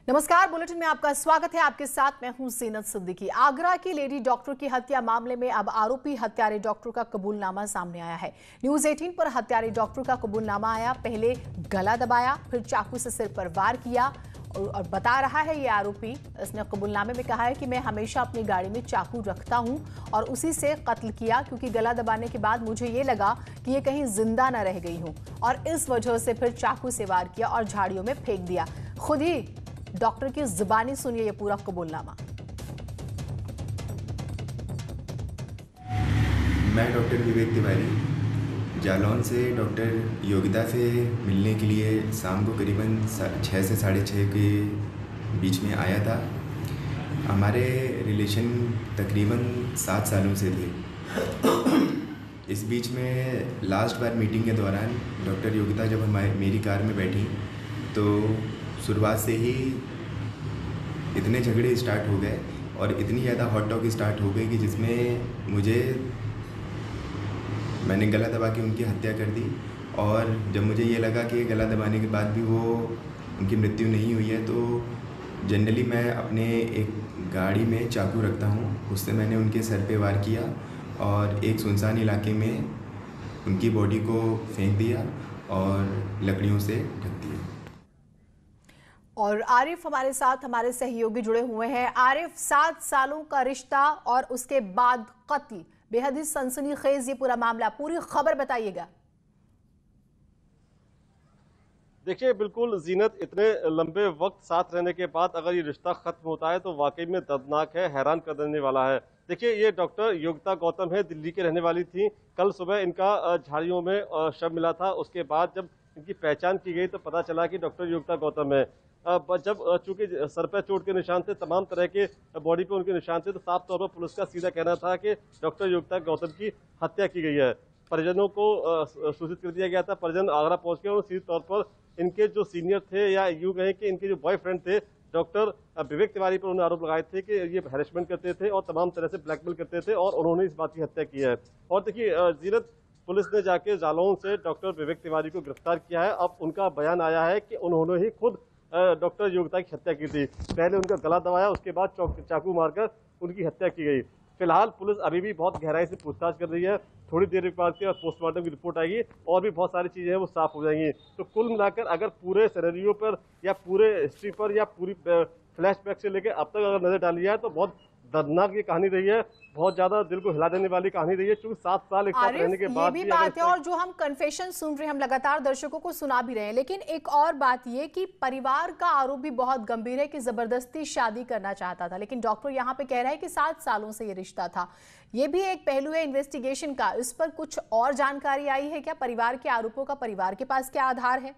नमस्कार, बुलेटिन में आपका स्वागत है। आपके साथ मैं हूं जीनत सिद्दीकी। आगरा की लेडी डॉक्टर की हत्या मामले में अब आरोपी हत्यारे डॉक्टर का कबूलनामा सामने आया है। न्यूज 18 पर हत्यारे डॉक्टर का कबूलनामा आया। पहले गला दबाया, फिर चाकू से सिर पर वार किया और बता रहा है ये आरोपी। इसने कबूलनामे में कहा है कि मैं हमेशा अपनी गाड़ी में चाकू रखता हूं और उसी से कत्ल किया, क्योंकि गला दबाने के बाद मुझे ये लगा कि ये कहीं जिंदा न रह गई हूं और इस वजह से फिर चाकू से वार किया और झाड़ियों में फेंक दिया। खुद ही डॉक्टर की जुबानी सुनिए ये पूरा कबूलनामा। मैं डॉक्टर विवेक तिवारी जालौन से डॉक्टर योगिता से मिलने के लिए शाम को करीबन 6 से 6:30 के बीच में आया था। हमारे रिलेशन तकरीबन 7 सालों से थे। इस बीच में लास्ट बार मीटिंग के दौरान डॉक्टर योगिता जब मेरी कार में बैठी तो शुरुआत से ही इतने झगड़े स्टार्ट हो गए और इतनी ज़्यादा हॉट टॉक स्टार्ट हो गई कि जिसमें मैंने गला दबा के उनकी हत्या कर दी। और जब मुझे ये लगा कि गला दबाने के बाद भी उनकी मृत्यु नहीं हुई है, तो जनरली मैं अपने एक गाड़ी में चाकू रखता हूँ, उससे मैंने उनके सर पे वार किया और एक सुनसान इलाके में उनकी बॉडी को फेंक दिया और लकड़ियों से ढक दिया। और आरिफ हमारे साथ, हमारे सहयोगी जुड़े हुए हैं। आरिफ, 7 सालों का रिश्ता और उसके बाद कत्ल, बेहद ही सनसनीखेज ये पूरा मामला, पूरी खबर बताइएगा। देखिए, बिल्कुल जीनत, इतने लंबे वक्त साथ रहने के बाद अगर ये रिश्ता खत्म होता है तो वाकई में दर्दनाक है, हैरान कर देने वाला है। देखिए, ये डॉक्टर योगिता गौतम है, दिल्ली की रहने वाली थी। कल सुबह इनका झाड़ियों में शव मिला था। उसके बाद जब इनकी पहचान की गई तो पता चला कि डॉक्टर योगिता गौतम है। जब चूंकि सर पर चोट के निशान थे, तमाम तरह के बॉडी पे उनके निशान थे, तो साफ तौर पर पुलिस का सीधा कहना था कि डॉक्टर योगिता गौतम की हत्या की गई है। परिजनों को सूचित कर दिया गया था। परिजन आगरा पहुंच गए और सीधे तौर पर इनके जो सीनियर थे, या यूं कहें कि इनके जो बॉयफ्रेंड थे, डॉक्टर विवेक तिवारी पर उन्होंने आरोप लगाए थे कि ये हैरेसमेंट करते थे और तमाम तरह से ब्लैकमेल करते थे और उन्होंने इस बात की हत्या की है। और देखिए जीनत, पुलिस ने जाके जालौन से डॉक्टर विवेक तिवारी को गिरफ्तार किया है। अब उनका बयान आया है कि उन्होंने ही खुद डॉक्टर योगिता की हत्या की थी। पहले उनका गला दबाया, उसके बाद चाकू मारकर उनकी हत्या की गई। फिलहाल पुलिस अभी भी बहुत गहराई से पूछताछ कर रही है। थोड़ी देर के बाद पोस्टमार्टम की रिपोर्ट आएगी और भी बहुत सारी चीजें हैं वो साफ हो जाएंगी। तो कुल मिलाकर अगर पूरे सिनेरियो पर या पूरे हिस्ट्री पर या पूरी फ्लैशबैक से लेकर अब तक अगर नजर डाली जाए तो बहुत दर्दनाक ये कहानी रही है, बहुत ज्यादा दिल को हिला देने वाली कहानी रही है। क्योंकि 7 साल एक साथ रहने के बाद ये भी बात है, और जो हम कन्फेशन सुन रहे हैं, हम लगातार दर्शकों को सुना भी रहे हैं, लेकिन एक और बात ये कि परिवार का आरोप भी बहुत गंभीर है कि जबरदस्ती शादी करना चाहता था, लेकिन डॉक्टर यहाँ पे कह रहा है कि 7 सालों से ये रिश्ता था। ये भी एक पहलू है इन्वेस्टिगेशन का। इस पर कुछ और जानकारी आई है क्या? परिवार के आरोपों का परिवार के पास क्या आधार है?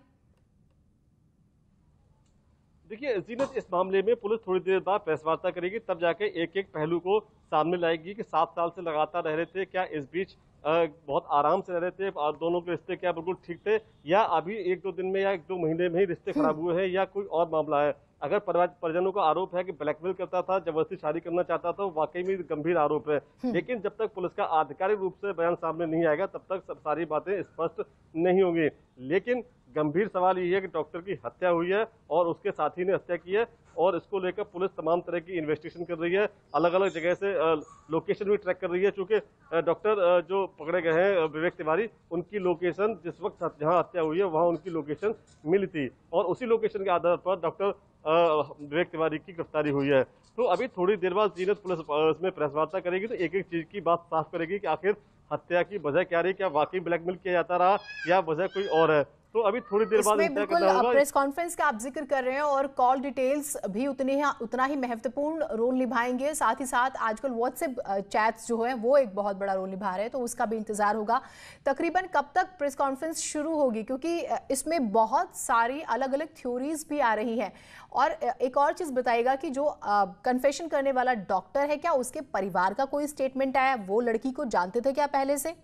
देखिए जीनत, इस मामले में पुलिस थोड़ी देर बाद प्रेस वार्ता करेगी, तब जाके एक एक पहलू को सामने लाएगी कि 7 साल से लगातार रह रहे थे, क्या इस बीच बहुत आराम से रह रहे थे और दोनों के रिश्ते क्या बिल्कुल ठीक थे, या अभी 1-2 दिन में या 1-2 महीने में ही रिश्ते खराब हुए हैं, या कोई और मामला है। अगर परिजनों का आरोप है कि ब्लैकमेल करता था, जबरदस्ती शादी करना चाहता था, वाकई में गंभीर आरोप है। लेकिन जब तक पुलिस का आधिकारिक रूप से बयान सामने नहीं आएगा तब तक सारी बातें स्पष्ट नहीं होंगी। लेकिन गंभीर सवाल ये है कि डॉक्टर की हत्या हुई है और उसके साथी ने हत्या की है, और इसको लेकर पुलिस तमाम तरह की इन्वेस्टिगेशन कर रही है। अलग अलग जगह से लोकेशन भी ट्रैक कर रही है, चूंकि डॉक्टर जो पकड़े गए हैं विवेक तिवारी, उनकी लोकेशन जिस वक्त जहां हत्या हुई है वहां उनकी लोकेशन मिली थी और उसी लोकेशन के आधार पर डॉक्टर विवेक तिवारी की गिरफ्तारी हुई है। तो अभी थोड़ी देर बाद जीनत पुलिस इसमें प्रेस वार्ता करेगी तो एक एक चीज की बात साफ करेगी कि आखिर हत्या की वजह क्या रही, क्या वाकई ब्लैकमेल किया जाता रहा या वजह कोई और है। तो अभी थोड़ी देर बाद बिल्कुल प्रेस कॉन्फ्रेंस का आप जिक्र कर रहे हैं और कॉल डिटेल्स भी उतना ही महत्वपूर्ण रोल निभाएंगे। साथ ही साथ आजकल व्हाट्सएप चैट्स जो है वो एक बहुत बड़ा रोल निभा रहे हैं, तो उसका भी इंतजार होगा। तकरीबन कब तक प्रेस कॉन्फ्रेंस शुरू होगी, क्योंकि इसमें बहुत सारी अलग अलग थ्योरीज भी आ रही हैं। और एक और चीज बताइएगा कि जो कन्फेशन करने वाला डॉक्टर है, क्या उसके परिवार का कोई स्टेटमेंट आया? वो लड़की को जानते थे क्या पहले से?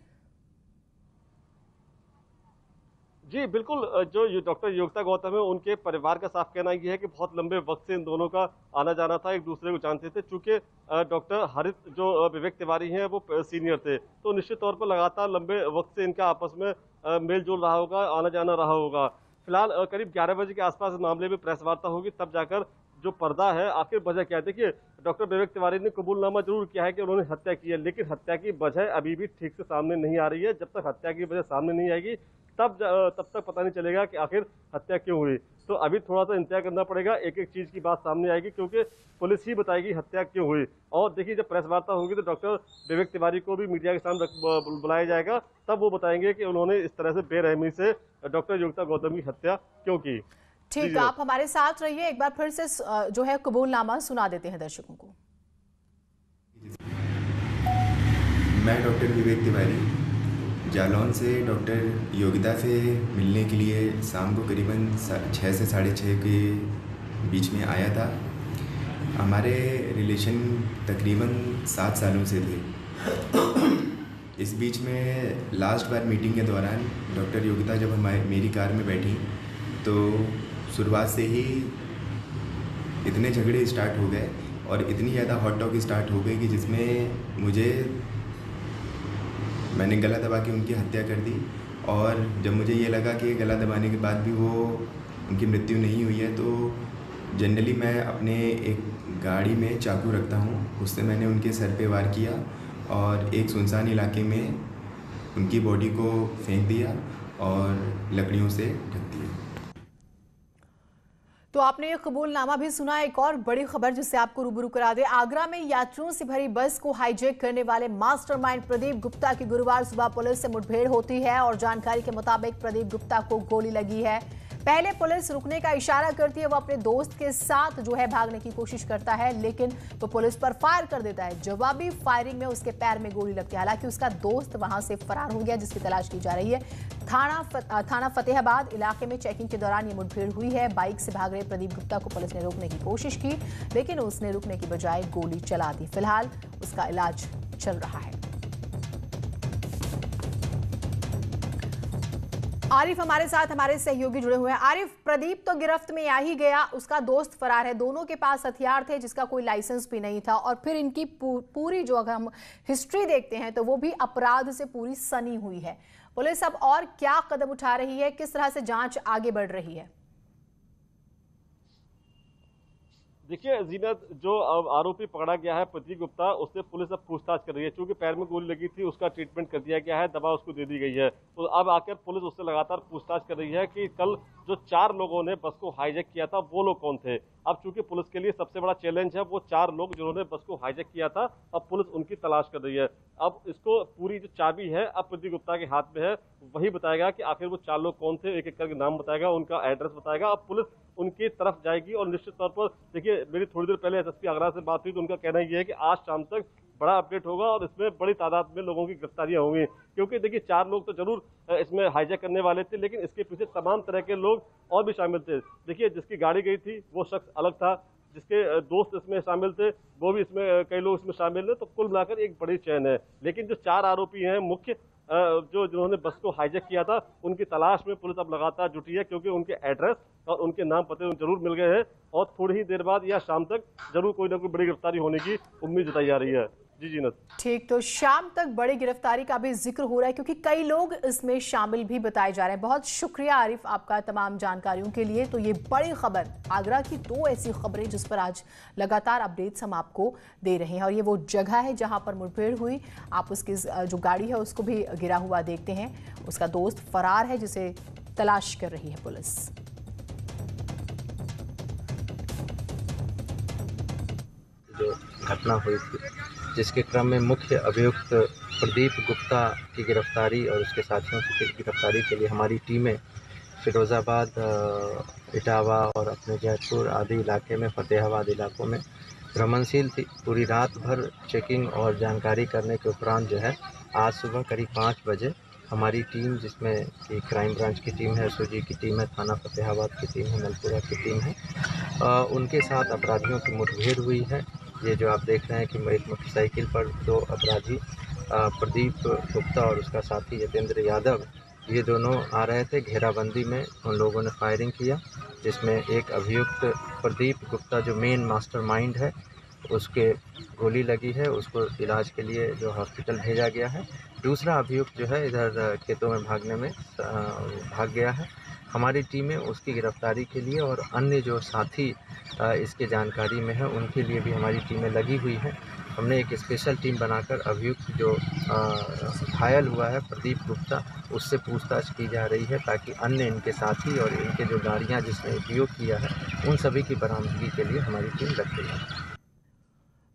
जी बिल्कुल, जो डॉक्टर योगिता गौतम है उनके परिवार का साफ कहना यह है कि बहुत लंबे वक्त से इन दोनों का आना जाना था, एक दूसरे को जानते थे। चूंकि डॉक्टर हरित जो विवेक तिवारी हैं वो सीनियर थे, तो निश्चित तौर पर लगातार लंबे वक्त से इनका आपस में मेल जोल रहा होगा, आना जाना रहा होगा। फिलहाल करीब 11 बजे के आसपास इस मामले में प्रेस वार्ता होगी, तब जाकर जो पर्दा है, आखिर वजह क्या है। देखिए, डॉक्टर विवेक तिवारी ने कबूलनामा जरूर किया है कि उन्होंने हत्या की है, लेकिन हत्या की वजह अभी भी ठीक से सामने नहीं आ रही है। जब तक हत्या की वजह सामने नहीं आएगी तब तक पता नहीं चलेगा कि आखिर हत्या क्यों हुई। तो अभी थोड़ा सा इंतजार करना पड़ेगा, एक एक चीज की बात सामने आएगी, क्योंकि पुलिस ही बताएगी हत्या क्यों हुई। और देखिए, जब प्रेस वार्ता होगी तो डॉक्टर विवेक तिवारी को भी मीडिया के सामने बुलाया जाएगा, तब वो बताएंगे कि उन्होंने इस तरह से बेरहमी से डॉक्टर योगिता गौतम की हत्या क्यों की। ठीक, आप हमारे साथ रहिए। एक बार फिर से जो है कबूलनामा सुना देते हैं दर्शकों को। मैं डॉक्टर विवेक तिवारी जालौन से डॉक्टर योगिता से मिलने के लिए शाम को करीबन 6 से 6:30 के बीच में आया था। हमारे रिलेशन तकरीबन 7 सालों से थे। इस बीच में लास्ट बार मीटिंग के दौरान डॉक्टर योगिता जब मेरी कार में बैठी तो शुरुआत से ही इतने झगड़े स्टार्ट हो गए और इतनी ज़्यादा हॉट टॉक स्टार्ट हो गई कि जिसमें मैंने गला दबा के उनकी हत्या कर दी। और जब मुझे ये लगा कि गला दबाने के बाद भी वो उनकी मृत्यु नहीं हुई है, तो जनरली मैं अपने एक गाड़ी में चाकू रखता हूँ, उससे मैंने उनके सर पे वार किया और एक सुनसान इलाके में उनकी बॉडी को फेंक दिया और लकड़ियों से ढक दिया। तो आपने ये कबूलनामा भी सुना। एक और बड़ी खबर जिससे आपको रूबरू करा दे। आगरा में यात्रियों से भरी बस को हाईजैक करने वाले मास्टरमाइंड प्रदीप गुप्ता की गुरुवार सुबह पुलिस से मुठभेड़ होती है और जानकारी के मुताबिक प्रदीप गुप्ता को गोली लगी है। पहले पुलिस रुकने का इशारा करती है, वो अपने दोस्त के साथ जो है भागने की कोशिश करता है, लेकिन वो पुलिस पर फायर कर देता है। जवाबी फायरिंग में उसके पैर में गोली लगती है। हालांकि उसका दोस्त वहां से फरार हो गया, जिसकी तलाश की जा रही है। थाना फतेहाबाद इलाके में चेकिंग के दौरान ये मुठभेड़ हुई है। बाइक से भाग रहे प्रदीप गुप्ता को पुलिस ने रोकने की कोशिश की, लेकिन उसने रुकने की बजाय गोली चला दी। फिलहाल उसका इलाज चल रहा है। आरिफ हमारे साथ, हमारे सहयोगी जुड़े हुए हैं। आरिफ, प्रदीप तो गिरफ्त में आ ही गया, उसका दोस्त फरार है। दोनों के पास हथियार थे जिसका कोई लाइसेंस भी नहीं था, और फिर इनकी पूरी जो अगर हम हिस्ट्री देखते हैं तो वो भी अपराध से पूरी सनी हुई है। पुलिस अब और क्या कदम उठा रही है, किस तरह से जांच आगे बढ़ रही है? देखिए जीनत, जो अब आरोपी पकड़ा गया है प्रदीप गुप्ता, उससे पुलिस अब पूछताछ कर रही है। क्योंकि पैर में गोली लगी थी, उसका ट्रीटमेंट कर दिया गया है, दवा उसको दे दी गई है। तो अब आकर पुलिस उससे लगातार पूछताछ कर रही है कि कल जो 4 लोगों ने बस को हाईजैक किया था वो लोग कौन थे। अब चूंकि पुलिस के लिए सबसे बड़ा चैलेंज है वो 4 लोग जिन्होंने बस को हाईजैक किया था, अब पुलिस उनकी तलाश कर रही है। अब इसको पूरी जो चाबी है अब प्रदीप गुप्ता के हाथ में है, वही बताएगा कि आखिर वो 4 लोग कौन थे। एक एक करके नाम बताएगा, उनका एड्रेस बताएगा। अब पुलिस उनकी तरफ जाएगी और निश्चित तौर पर देखिए, मेरी थोड़ी देर पहले एसएसपी आगरा से बात हुई तो उनका कहना यह है कि आज शाम तक बड़ा अपडेट होगा और इसमें बड़ी तादाद में लोगों की गिरफ्तारियां होंगी। क्योंकि देखिए 4 लोग तो जरूर इसमें हाईजैक करने वाले थे, लेकिन इसके पीछे तमाम तरह के लोग और भी शामिल थे। देखिए, जिसकी गाड़ी गई थी वो शख्स अलग था, जिसके दोस्त इसमें शामिल थे वो भी इसमें, कई लोग इसमें शामिल हैं। तो कुल मिलाकर एक बड़ी चैन है। लेकिन जो 4 आरोपी हैं मुख्य, जिन्होंने बस को हाईजैक किया था, उनकी तलाश में पुलिस अब लगातार जुटी है। क्योंकि उनके एड्रेस और उनके नाम पते जरूर मिल गए हैं और थोड़ी ही देर बाद या शाम तक जरूर कोई ना कोई बड़ी गिरफ्तारी होने की उम्मीद जताई जा रही है। जी जीनत। ठीक, तो शाम तक बड़ी गिरफ्तारी का भी जिक्र हो रहा है, क्योंकि कई लोग इसमें शामिल भी बताए जा रहे हैं। बहुत शुक्रिया आरिफ आपका तमाम जानकारियों के लिए। तो ये बड़ी खबर, आगरा की 2 ऐसी खबरें जिस पर आज लगातार अपडेट्स हम आपको दे रहे हैं। और ये वो जगह है जहां पर मुठभेड़ हुई। आप उसकी जो गाड़ी है उसको भी गिरा हुआ देखते हैं। उसका दोस्त फरार है, जिसे तलाश कर रही है पुलिस। जो घटना हुई थी, जिसके क्रम में मुख्य अभियुक्त प्रदीप गुप्ता की गिरफ्तारी और उसके साथियों की गिरफ्तारी के लिए हमारी टीमें फिरोज़ाबाद, इटावा और अपने जयपुर आदि इलाके में, फतेहाबाद इलाकों में भ्रमणशील थी। पूरी रात भर चेकिंग और जानकारी करने के उपरांत जो है आज सुबह करीब 5 बजे हमारी टीम, जिसमें कि क्राइम ब्रांच की टीम है, एसओजी की टीम है, थाना फतेहाबाद की टीम है, नलपुरा की टीम है, उनके साथ अपराधियों की मुठभेड़ हुई है। ये जो आप देख रहे हैं कि एक मोटरसाइकिल पर 2 अपराधी प्रदीप गुप्ता और उसका साथी यतेंद्र यादव, ये दोनों आ रहे थे। घेराबंदी में उन लोगों ने फायरिंग किया, जिसमें एक अभियुक्त प्रदीप गुप्ता जो मेन मास्टरमाइंड है उसके गोली लगी है, उसको इलाज के लिए जो हॉस्पिटल भेजा गया है। दूसरा अभियुक्त जो है इधर खेतों में भागने में भाग गया है। हमारी टीमें उसकी गिरफ्तारी के लिए और अन्य जो साथी इसके जानकारी में है उनके लिए भी हमारी टीमें लगी हुई हैं। हमने एक स्पेशल टीम बनाकर अभियुक्त जो घायल हुआ है प्रदीप गुप्ता, उससे पूछताछ की जा रही है ताकि अन्य इनके साथी और इनके जो गाड़ियां जिसने उपयोग किया है उन सभी की बरामदगी के लिए हमारी टीम लग गई है।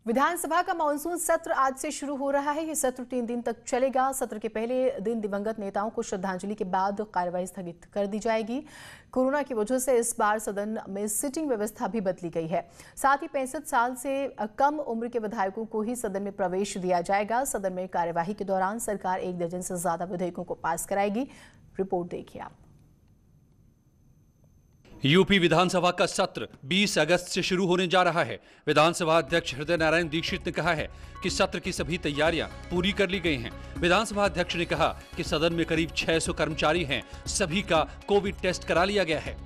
विधानसभा का मानसून सत्र आज से शुरू हो रहा है। ये सत्र 3 दिन तक चलेगा। सत्र के पहले दिन दिवंगत नेताओं को श्रद्धांजलि के बाद कार्यवाही स्थगित कर दी जाएगी। कोरोना की वजह से इस बार सदन में सिटिंग व्यवस्था भी बदली गई है। साथ ही 65 साल से कम उम्र के विधायकों को ही सदन में प्रवेश दिया जाएगा। सदन में कार्यवाही के दौरान सरकार 1 दर्जन से ज्यादा विधेयकों को पास कराएगी। रिपोर्ट देखिए आप। यूपी विधानसभा का सत्र 20 अगस्त से शुरू होने जा रहा है। विधानसभा अध्यक्ष हृदय नारायण दीक्षित ने कहा है कि सत्र की सभी तैयारियां पूरी कर ली गई हैं। विधानसभा अध्यक्ष ने कहा कि सदन में करीब 600 कर्मचारी हैं, सभी का कोविड टेस्ट करा लिया गया है।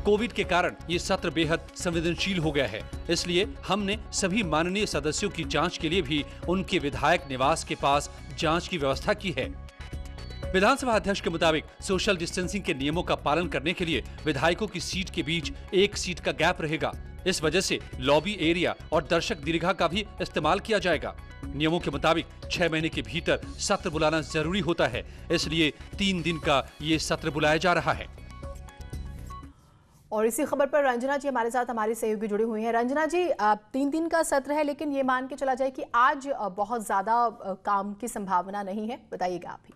कोविड के कारण ये सत्र बेहद संवेदनशील हो गया है, इसलिए हमने सभी माननीय सदस्यों की जांच के लिए भी उनके विधायक निवास के पास जांच की व्यवस्था की है। विधानसभा अध्यक्ष के मुताबिक सोशल डिस्टेंसिंग के नियमों का पालन करने के लिए विधायकों की सीट के बीच 1 सीट का गैप रहेगा। इस वजह से लॉबी एरिया और दर्शक दीर्घा का भी इस्तेमाल किया जाएगा। नियमों के मुताबिक 6 महीने के भीतर सत्र बुलाना जरूरी होता है, इसलिए 3 दिन का ये सत्र बुलाया जा रहा है। और इसी खबर पर रंजना जी हमारे साथ हमारे सहयोगी जुड़े हुए हैं। रंजना जी, 3 दिन का सत्र है, लेकिन ये मान के चला जाए कि आज बहुत ज्यादा काम की संभावना नहीं है, बताइएगा आप ही।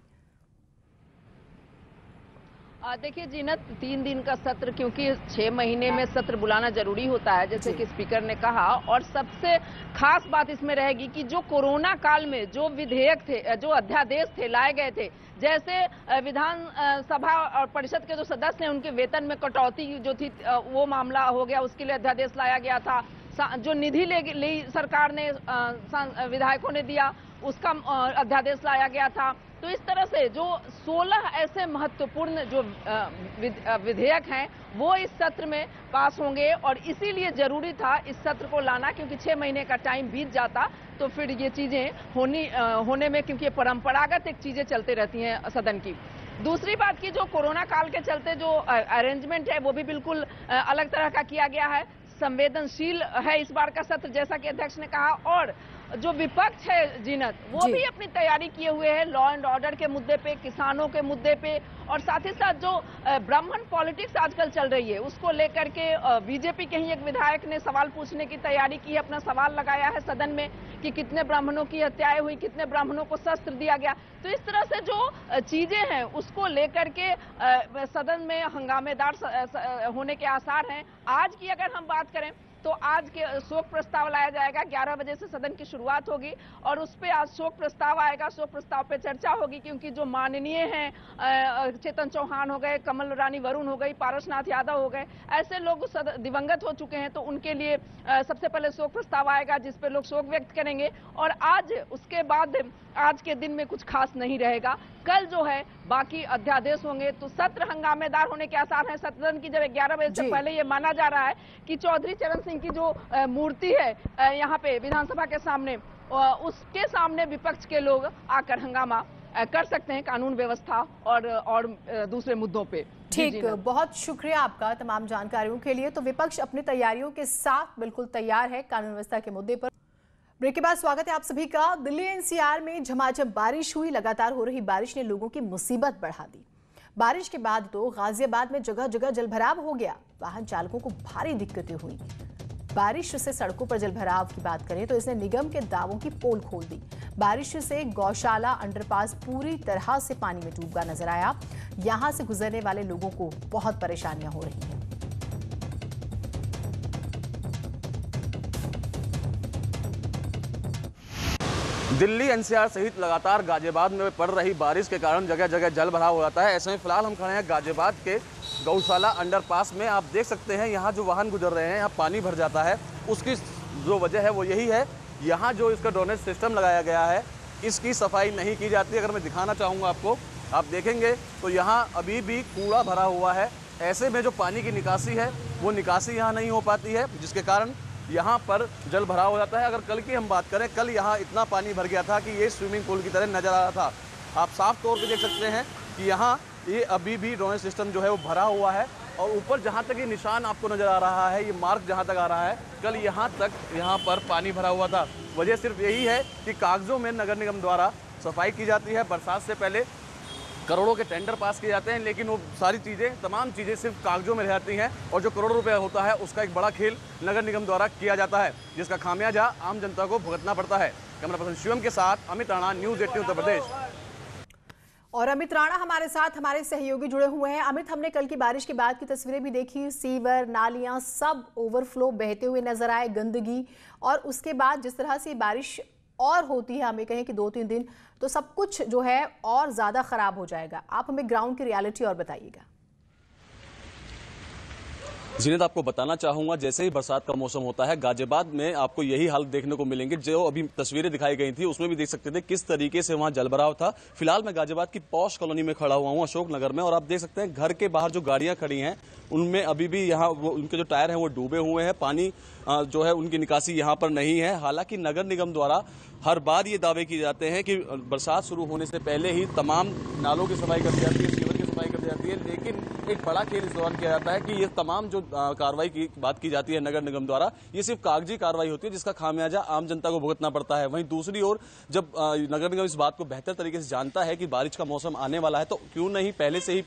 देखिए जीनत, 3 दिन का सत्र, क्योंकि 6 महीने में सत्र बुलाना जरूरी होता है, जैसे कि स्पीकर ने कहा। और सबसे खास बात इसमें रहेगी कि जो कोरोना काल में जो विधेयक थे, जो अध्यादेश थे लाए गए थे, जैसे विधान सभा और परिषद के जो सदस्य हैं उनके वेतन में कटौती जो थी वो मामला हो गया, उसके लिए अध्यादेश लाया गया था। जो निधि ले सरकार ने विधायकों ने दिया, उसका अध्यादेश लाया गया था। तो इस तरह से जो 16 ऐसे महत्वपूर्ण जो विधेयक हैं वो इस सत्र में पास होंगे, और इसीलिए जरूरी था इस सत्र को लाना, क्योंकि 6 महीने का टाइम बीत जाता तो फिर ये चीजें होने में, क्योंकि परंपरागत एक चीजें चलते रहती हैं सदन की। दूसरी बात की जो कोरोना काल के चलते जो अरेंजमेंट है वो भी बिल्कुल अलग तरह का किया गया है। संवेदनशील है इस बार का सत्र, जैसा कि अध्यक्ष ने कहा। और जो विपक्ष है जीनत, वो भी अपनी तैयारी किए हुए है लॉ एंड ऑर्डर के मुद्दे पे, किसानों के मुद्दे पे, और साथ ही साथ जो ब्राह्मण पॉलिटिक्स आजकल चल रही है उसको लेकर के बीजेपी के ही एक विधायक ने सवाल पूछने की तैयारी की है, अपना सवाल लगाया है सदन में कि कितने ब्राह्मणों की हत्याएं हुई, कितने ब्राह्मणों को शस्त्र दिया गया। तो इस तरह से जो चीजें हैं उसको लेकर के सदन में हंगामेदार होने के आसार हैं। आज की अगर हम बात करें तो आज के शोक प्रस्ताव लाया जाएगा। 11 बजे से सदन की शुरुआत होगी और उस पे आज शोक प्रस्ताव आएगा। शोक प्रस्ताव पे चर्चा होगी, क्योंकि जो माननीय हैं चेतन चौहान हो गए, कमल रानी वरुण हो गई, पारसनाथ यादव हो गए, ऐसे लोग दिवंगत हो चुके हैं। तो उनके लिए सबसे पहले शोक प्रस्ताव आएगा जिसपे लोग शोक व्यक्त करेंगे। और आज उसके बाद आज के दिन में कुछ खास नहीं रहेगा। कल जो है बाकी अध्यादेश होंगे, तो सत्र हंगामेदार होने के आसार हैं। सदन की जब 11 बजे से पहले ये माना जा रहा है कि चौधरी चरण सिंह की जो मूर्ति है यहाँ पे विधानसभा के सामने, उसके सामने विपक्ष के लोग आकर हंगामा कर सकते हैं कानून व्यवस्था और दूसरे मुद्दों पे। ठीक, बहुत शुक्रिया आपका तमाम जानकारियों के लिए। तो विपक्ष अपनी तैयारियों के साथ बिल्कुल तैयार है कानून व्यवस्था के मुद्दे पर। ब्रेक के बाद स्वागत है आप सभी का। दिल्ली एनसीआर में झमाझम बारिश हुई। लगातार हो रही बारिश ने लोगों की मुसीबत बढ़ा दी। बारिश के बाद तो गाजियाबाद में जगह जगह जलभराव हो गया। वाहन चालकों को भारी दिक्कतें हुई। बारिश से सड़कों पर जलभराव की बात करें तो इसने निगम के दावों की पोल खोल दी। बारिश से गौशाला अंडरपास पूरी तरह से पानी में डूबा नजर आया। यहां से गुजरने वाले लोगों को बहुत परेशानियां हो रही हैं। दिल्ली एनसीआर सहित लगातार गाजियाबाद में पड़ रही बारिश के कारण जगह जगह जल भराव हो जाता है। ऐसे में फिलहाल हम खड़े हैं गाजियाबाद के गौशाला अंडरपास में। आप देख सकते हैं यहाँ जो वाहन गुजर रहे हैं, यहाँ पानी भर जाता है। उसकी जो वजह है वो यही है, यहाँ जो इसका ड्रेनेज सिस्टम लगाया गया है इसकी सफाई नहीं की जाती। अगर मैं दिखाना चाहूँगा आपको, आप देखेंगे तो यहाँ अभी भी कूड़ा भरा हुआ है। ऐसे में जो पानी की निकासी है वो निकासी यहाँ नहीं हो पाती है, जिसके कारण यहाँ पर जल भराव हो जाता है। अगर कल की हम बात करें, कल यहाँ इतना पानी भर गया था कि ये स्विमिंग पूल की तरह नज़र आ रहा था। आप साफ तौर पे देख सकते हैं कि यहाँ ये अभी भी ड्रेनेज सिस्टम जो है वो भरा हुआ है। और ऊपर जहाँ तक ये निशान आपको नज़र आ रहा है, ये मार्क जहाँ तक आ रहा है, कल यहाँ तक यहाँ पर पानी भरा हुआ था। वजह सिर्फ यही है कि कागज़ों में नगर निगम द्वारा सफाई की जाती है। बरसात से पहले करोड़ों के टेंडर पास किए जाते हैं, लेकिन वो सारी चीज़ें, तमाम चीज़ें सिर्फ कागजों में रह जाती हैं और जो करोड़ों रुपए होता है उसका एक बड़ा खेल नगर निगम द्वारा किया जाता है, जिसका खामियाजा आम जनता को भुगतना पड़ता है। कैमरा पर्सन शिवम के साथ अमित राणा, न्यूज़ 18 उत्तर प्रदेश। और अमित राणा हमारे साथ, हमारे सहयोगी जुड़े हुए हैं। अमित, हमने कल की बारिश के बाद की तस्वीरें भी देखी, सीवर, नालियां सब ओवरफ्लो, बहते हुए नजर आए, गंदगी, और उसके बाद जिस तरह से बारिश और होती है, हमें कहें कि 2-3 दिन, तो सब कुछ जो है और ज्यादा खराब हो जाएगा। आप हमें ग्राउंड की रियलिटी और बताइएगा। जीनत, आपको बताना चाहूंगा, जैसे ही बरसात का मौसम होता है गाजियाबाद में आपको यही हाल देखने को मिलेंगे। जो अभी तस्वीरें दिखाई गई थी उसमें भी देख सकते थे किस तरीके से वहां जलभराव था। फिलहाल मैं गाजियाबाद की पॉश कॉलोनी में खड़ा हुआ हूं, अशोक नगर में, और आप देख सकते हैं घर के बाहर जो गाड़ियां खड़ी हैं उनमें अभी भी यहाँ उनके जो टायर हैं वो डूबे हुए हैं। पानी जो है उनकी निकासी यहाँ पर नहीं है। हालांकि नगर निगम द्वारा हर बार ये दावे किए जाते हैं कि बरसात शुरू होने से पहले ही तमाम नालों की सफाई कर दी जाती है, सीवर की सफाई कर दी जाती है, लेकिन एक बड़ा खेल इस दौरान किया जाता है कि ये तमाम जो कार्रवाई की बात की जाती है नगर निगम द्वारा, ये सिर्फ कागजी कार्रवाई होती है जिसका खामियाजा आम जनता को भुगतना पड़ता है। वहीं दूसरी ओर जब नगर निगम इस बात को बेहतर तरीके से जानता है कि बारिश का मौसम आने वाला है, तो क्यों नहीं पहले से ही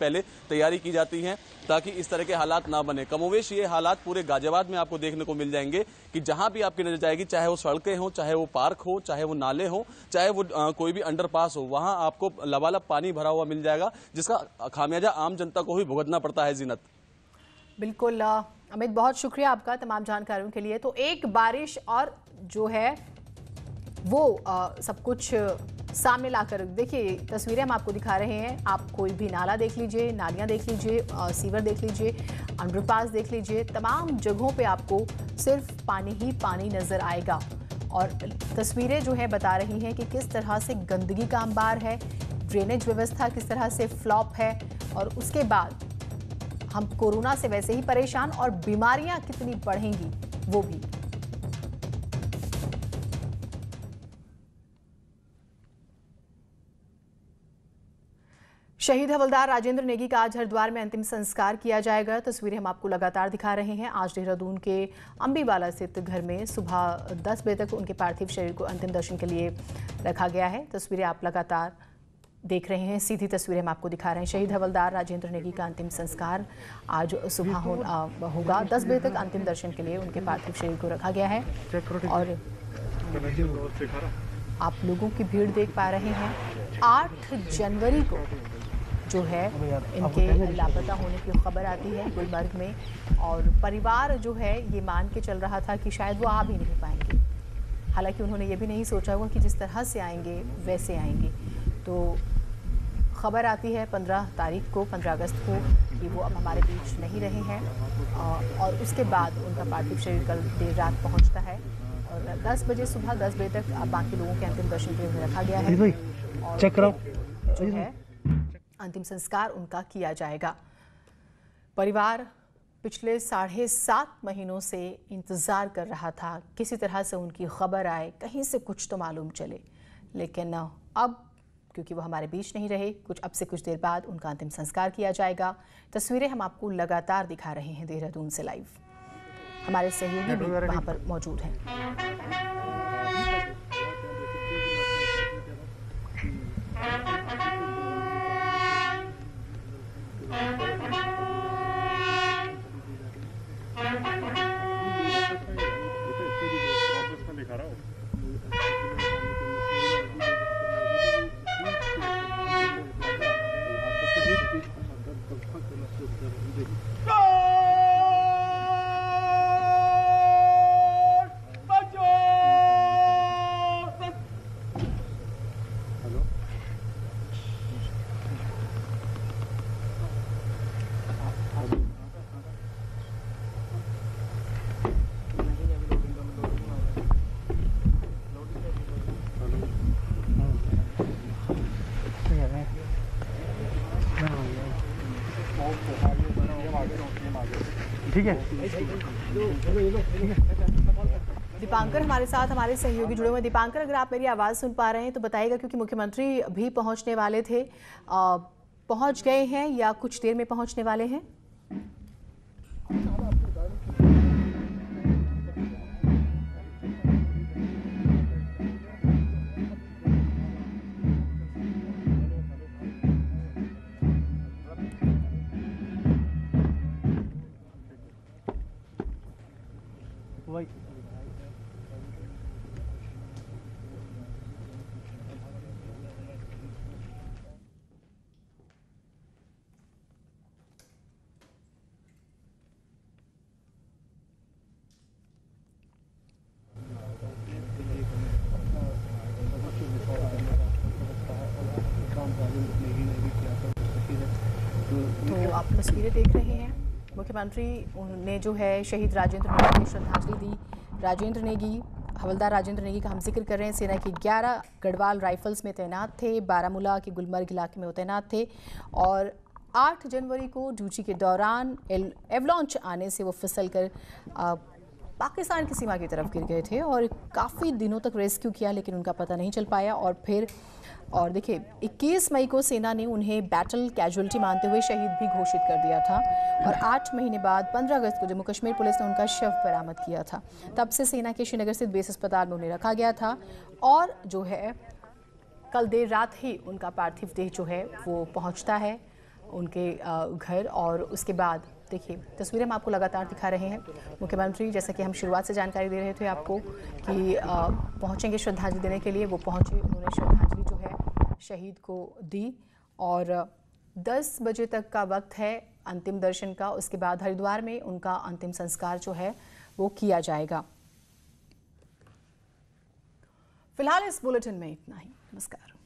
तैयारी की जाती है ताकि इस तरह के हालात ना बने। कमोवेश ये हालात पूरे गाजियाबाद में आपको देखने को मिल जाएंगे कि जहां भी आपकी नजर जाएगी, चाहे वो सड़कें हो, चाहे वो पार्क हो, चाहे वो नाले हो, चाहे वो कोई भी अंडरपास हो, वहां आपको लबालब पानी भरा हुआ मिल जाएगा, जिसका खामियाजा आम जनता को ही भुगतना पड़ता है। जीनत, बिल्कुल अमित, बहुत शुक्रिया आपका तमाम जानकारियों के लिए। तो एक बारिश और जो है वो सब कुछ सामने लाकर, देखिए तस्वीरें हम आपको दिखा रहे हैं। आप कोई भी नाला देख लीजिए, नालियां देख लीजिए, सीवर देख लीजिए, अंडरपास देख लीजिए, तमाम जगहों पे आपको सिर्फ पानी ही पानी नजर आएगा। और तस्वीरें जो है बता रही हैं कि किस तरह से गंदगी का अंबार है, ड्रेनेज व्यवस्था किस तरह से फ्लॉप है, और उसके बाद हम कोरोना से वैसे ही परेशान और बीमारियां कितनी बढ़ेंगी वो भी। शहीद हवलदार राजेंद्र नेगी का आज हरिद्वार में अंतिम संस्कार किया जाएगा। तस्वीरें हम आपको लगातार दिखा रहे हैं। आज देहरादून के अंबीवाला स्थित घर में सुबह 10 बजे तक उनके पार्थिव शरीर को अंतिम दर्शन के लिए रखा गया है। तस्वीरें आप लगातार देख रहे हैं, सीधी तस्वीरें हम आपको दिखा रहे हैं। शहीद हवलदार राजेंद्र नेगी का अंतिम संस्कार आज सुबह होगा। 10 बजे तक अंतिम दर्शन के लिए उनके पार्थिव शरीर को रखा गया है। और आप लोगों की भीड़ देख पा रहे हैं। 8 जनवरी को जो है इनके लापता होने की खबर आती है गुलमर्ग में, और परिवार जो है ये मान के चल रहा था कि शायद वो आ भी नहीं पाएंगे। हालांकि उन्होंने ये भी नहीं सोचा हुआ कि जिस तरह से आएंगे वैसे आएंगे। तो खबर आती है 15 तारीख को, 15 अगस्त को, कि वो अब हमारे बीच नहीं रहे हैं। और उसके बाद उनका पार्थिव शरीर कल देर रात पहुंचता है और 10 बजे सुबह 10 बजे तक बाकी लोगों के अंतिम दर्शन के लिए रखा गया है। और जो है अंतिम संस्कार उनका किया जाएगा। परिवार पिछले 7.5 महीनों से इंतज़ार कर रहा था, किसी तरह से उनकी खबर आए, कहीं से कुछ तो मालूम चले। लेकिन अब क्योंकि वो हमारे बीच नहीं रहे, अब से कुछ देर बाद उनका अंतिम संस्कार किया जाएगा। तस्वीरें हम आपको लगातार दिखा रहे हैं देहरादून से लाइव। हमारे सहयोगी भी वहाँ पर मौजूद हैं। ठीक है। दीपांकर हमारे साथ, हमारे सहयोगी जुड़े हुए। दीपांकर, अगर आप मेरी आवाज़ सुन पा रहे हैं तो बताइएगा, क्योंकि मुख्यमंत्री भी पहुंचने वाले थे। पहुंच गए हैं या कुछ देर में पहुंचने वाले हैं? तो आप तस्वीरें देख रहे हैं, मुख्यमंत्री ने जो है शहीद राजेंद्र नेगी को श्रद्धांजलि दी। राजेंद्र नेगी, हवलदार राजेंद्र नेगी का हम जिक्र कर रहे हैं, सेना की 11 गढ़वाल राइफल्स में तैनात थे, बारामूला के गुलमर्ग इलाके में वो तैनात थे और 8 जनवरी को ड्यूटी के दौरान एवलॉन्च आने से वो फिसल कर पाकिस्तान की सीमा की तरफ गिर गए थे और काफ़ी दिनों तक रेस्क्यू किया लेकिन उनका पता नहीं चल पाया। और देखिए 21 मई को सेना ने उन्हें बैटल कैजुअल्टी मानते हुए शहीद भी घोषित कर दिया था और 8 महीने बाद 15 अगस्त को जम्मू कश्मीर पुलिस ने उनका शव बरामद किया था। तब से सेना के श्रीनगर स्थित बेस अस्पताल में उन्हें रखा गया था और जो है कल देर रात ही उनका पार्थिव देह जो है वो पहुंचता है उनके घर। और उसके बाद देखिए तस्वीरें हम आपको लगातार दिखा रहे हैं। मुख्यमंत्री, जैसा कि हम शुरुआत से जानकारी दे रहे थे आपको कि पहुंचेंगे श्रद्धांजलि देने के लिए, वो पहुंचे, उन्होंने श्रद्धांजलि जो है शहीद को दी और 10 बजे तक का वक्त है अंतिम दर्शन का। उसके बाद हरिद्वार में उनका अंतिम संस्कार जो है वो किया जाएगा। फिलहाल इस बुलेटिन में इतना ही। नमस्कार।